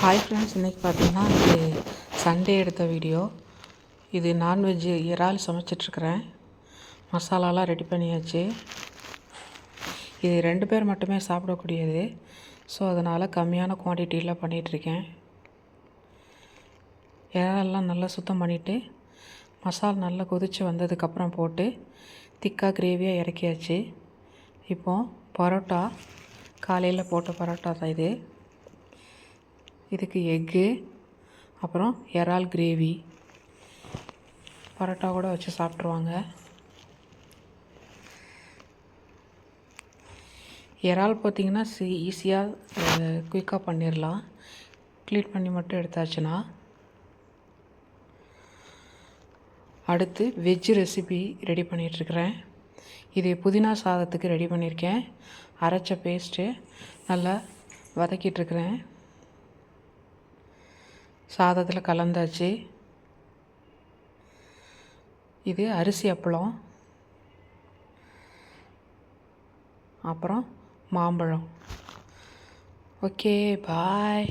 Hi friends, இன்றைக்கி பார்த்தீங்கன்னா இது சண்டே எடுத்த வீடியோ. இது நான்வெஜ்ஜு இறால் சமைச்சிட்ருக்கிறேன். மசாலாலாம் ரெடி பண்ணியாச்சு. இது 2 பேர் மட்டுமே சாப்பிடக்கூடியது. ஸோ அதனால் கம்மியான குவான்டிட்டியில் பண்ணிகிட்ருக்கேன். இறாலெல்லாம் நல்லா சுத்தம் பண்ணிவிட்டு மசாலா நல்லா கொதித்து வந்ததுக்கப்புறம் போட்டு திக்காக கிரேவியாக இறக்கியாச்சு. இப்போது பரோட்டா, காலையில் போட்ட பரோட்டா தான் இது. இதுக்கு எக்கு, அப்புறம் இறால் கிரேவி, பரோட்டா கூட வச்சு சாப்பிட்ருவாங்க. இறால் பார்த்திங்கன்னா ஈஸியாக குயிக்காக பண்ணிடலாம். க்ளீன் பண்ணி மட்டும் எடுத்தாச்சுன்னா. அடுத்து வெஜ்ஜு ரெசிபி ரெடி பண்ணிகிட்ருக்கிறேன். இது புதினா சாதத்துக்கு ரெடி பண்ணியிருக்கேன். அரைச்ச பேஸ்ட்டு நல்லா வதக்கிட்டுருக்கிறேன். சாதத்தில் கலந்தாச்சு. இது அரிசி அப்பளம், அப்புறம் மாம்பழம். ஓகே, பாய்.